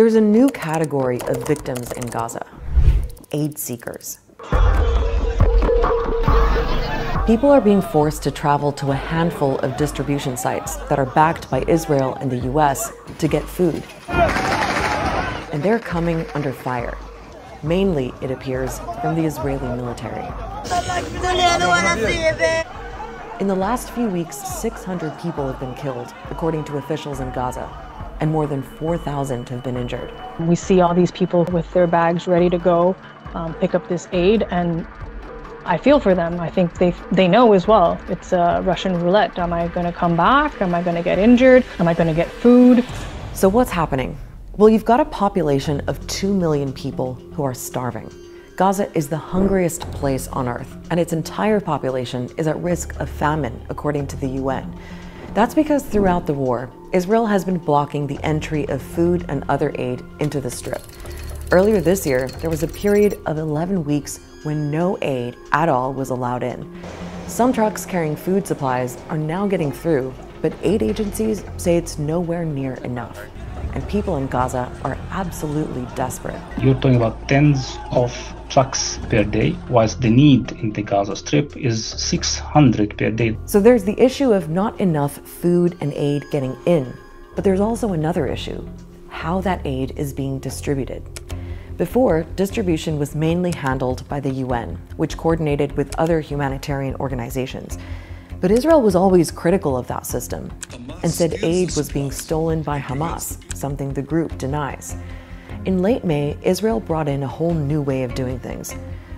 There's a new category of victims in Gaza: aid seekers. People are being forced to travel to a handful of distribution sites that are backed by Israel and the US to get food. And they're coming under fire. Mainly, it appears, from the Israeli military. In the last few weeks, 600 people have been killed, according to officials in Gaza, and more than 4,000 have been injured. We see all these people with their bags ready to go pick up this aid, and I feel for them. I think they know as well. It's a Russian roulette. Am I going to come back? Am I going to get injured? Am I going to get food? So what's happening? Well, you've got a population of 2 million people who are starving. Gaza is the hungriest place on earth, and its entire population is at risk of famine, according to the UN. That's because throughout the war, Israel has been blocking the entry of food and other aid into the Strip. Earlier this year, there was a period of 11 weeks when no aid at all was allowed in. Some trucks carrying food supplies are now getting through, but aid agencies say it's nowhere near enough. And people in Gaza are absolutely desperate. You're talking about tens of trucks per day, whilst the need in the Gaza Strip is 600 per day. So there's the issue of not enough food and aid getting in, but there's also another issue: how that aid is being distributed. Before, distribution was mainly handled by the UN, which coordinated with other humanitarian organizations. But Israel was always critical of that system and said aid was being stolen by Hamas, something the group denies. In late May, Israel brought in a whole new way of doing things.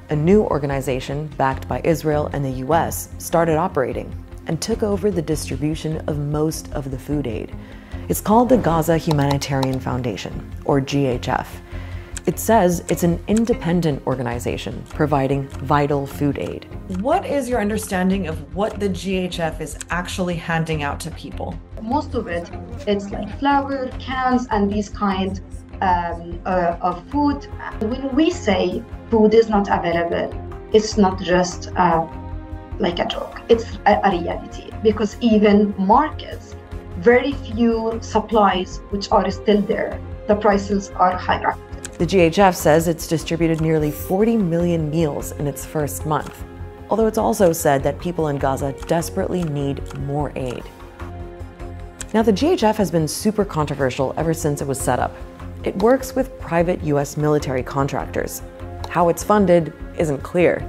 A new organization, backed by Israel and the US, started operating and took over the distribution of most of the food aid. It's called the Gaza Humanitarian Foundation, or GHF. It says it's an independent organization providing vital food aid. What is your understanding of what the GHF is actually handing out to people? Most of it, it's like flour, cans, and these kind of food. When we say food is not available, it's not just like a joke. It's a reality, because even markets, very few supplies which are still there, the prices are higher. The GHF says it's distributed nearly 40 million meals in its first month, although it's also said that people in Gaza desperately need more aid. Now, the GHF has been super controversial ever since it was set up. It works with private US military contractors. How it's funded isn't clear.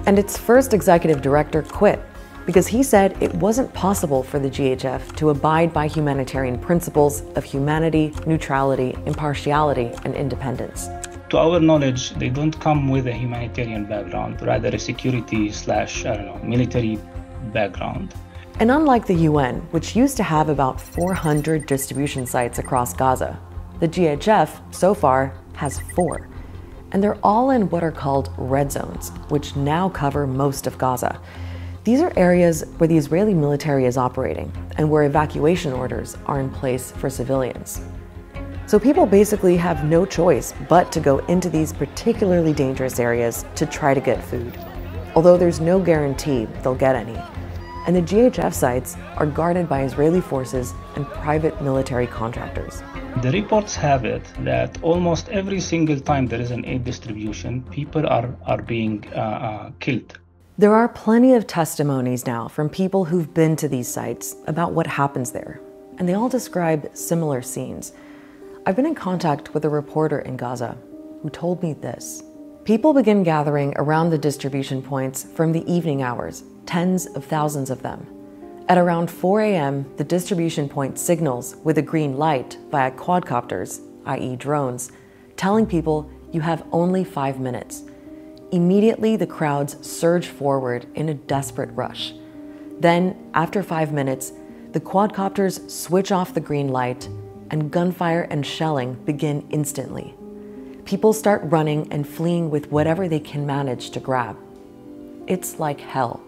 And its first executive director quit because he said it wasn't possible for the GHF to abide by humanitarian principles of humanity, neutrality, impartiality, and independence. To our knowledge, they don't come with a humanitarian background, rather a military background. And unlike the UN, which used to have about 400 distribution sites across Gaza, the GHF, so far, has 4. And they're all in what are called red zones, which now cover most of Gaza. These are areas where the Israeli military is operating and where evacuation orders are in place for civilians. So people basically have no choice but to go into these particularly dangerous areas to try to get food, although there's no guarantee they'll get any. And the GHF sites are guarded by Israeli forces and private military contractors. The reports have it that almost every single time there is an aid distribution, people are being killed. There are plenty of testimonies now from people who've been to these sites about what happens there, and they all describe similar scenes. I've been in contact with a reporter in Gaza who told me this. People begin gathering around the distribution points from the evening hours, tens of thousands of them. At around 4 a.m., the distribution point signals with a green light via quadcopters, i.e. drones, telling people you have only 5 minutes. Immediately, the crowds surge forward in a desperate rush. Then, after 5 minutes, the quadcopters switch off the green light and gunfire and shelling begin instantly. People start running and fleeing with whatever they can manage to grab. It's like hell.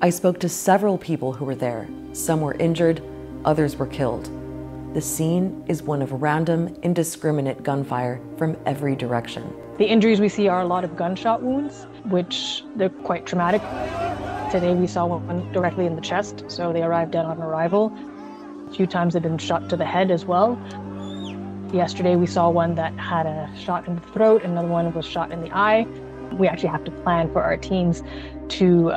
I spoke to several people who were there. Some were injured, others were killed. The scene is one of random, indiscriminate gunfire from every direction. The injuries we see are a lot of gunshot wounds, which they're quite traumatic. Today we saw one directly in the chest, so they arrived dead on arrival. A few times they've been shot to the head as well. Yesterday, we saw one that had a shot in the throat, another one was shot in the eye. We actually have to plan for our teams to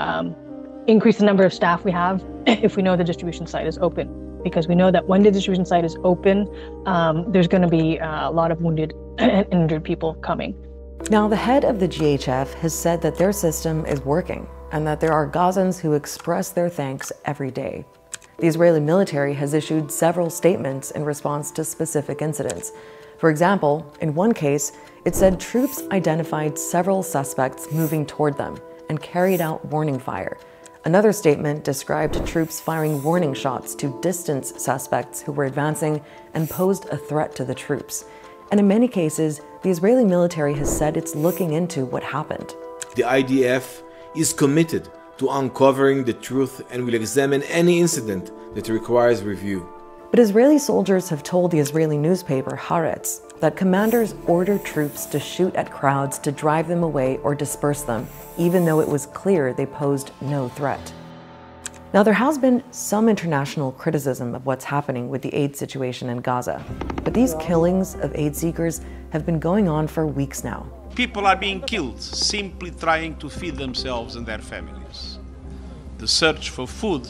increase the number of staff we have if we know the distribution site is open. Because we know that when the distribution site is open, there's going to be a lot of wounded and injured people coming. Now, the head of the GHF has said that their system is working and that there are Gazans who express their thanks every day. The Israeli military has issued several statements in response to specific incidents. For example, in one case, it said troops identified several suspects moving toward them and carried out warning fire. Another statement described troops firing warning shots to distance suspects who were advancing and posed a threat to the troops. And in many cases, the Israeli military has said it's looking into what happened. The IDF is committed to uncovering the truth and will examine any incident that requires review. But Israeli soldiers have told the Israeli newspaper Haaretz that commanders ordered troops to shoot at crowds to drive them away or disperse them, even though it was clear they posed no threat. Now, there has been some international criticism of what's happening with the aid situation in Gaza, but these killings of aid seekers have been going on for weeks now. People are being killed simply trying to feed themselves and their families. The search for food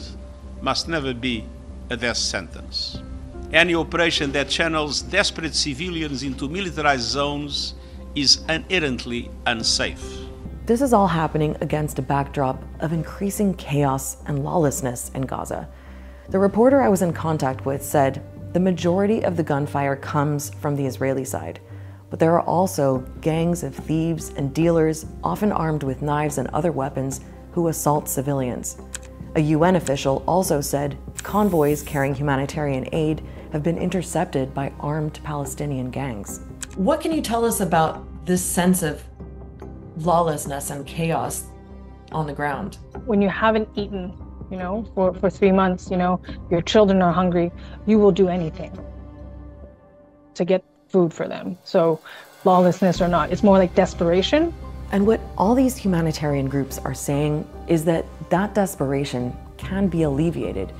must never be a death sentence. Any operation that channels desperate civilians into militarized zones is inherently unsafe. This is all happening against a backdrop of increasing chaos and lawlessness in Gaza. The reporter I was in contact with said the majority of the gunfire comes from the Israeli side, but there are also gangs of thieves and dealers, often armed with knives and other weapons, who assault civilians. A UN official also said convoys carrying humanitarian aid have been intercepted by armed Palestinian gangs. What can you tell us about this sense of lawlessness and chaos on the ground? When you haven't eaten, for 3 months, your children are hungry, you will do anything to get food for them. So lawlessness or not, it's more like desperation. And what all these humanitarian groups are saying is that that desperation can be alleviated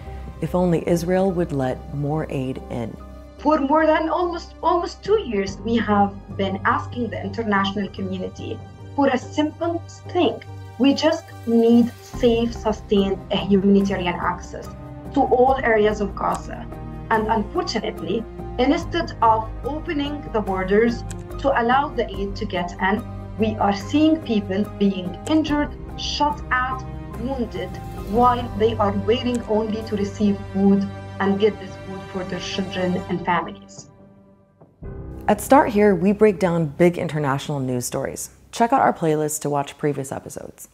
if only Israel would let more aid in. For more than almost 2 years, we have been asking the international community for a simple thing. We just need safe, sustained humanitarian access to all areas of Gaza. And unfortunately, instead of opening the borders to allow the aid to get in, we are seeing people being injured, shot at, wounded, while they are waiting only to receive food and get this food for their children and families. At Start Here, we break down big international news stories. Check out our playlist to watch previous episodes.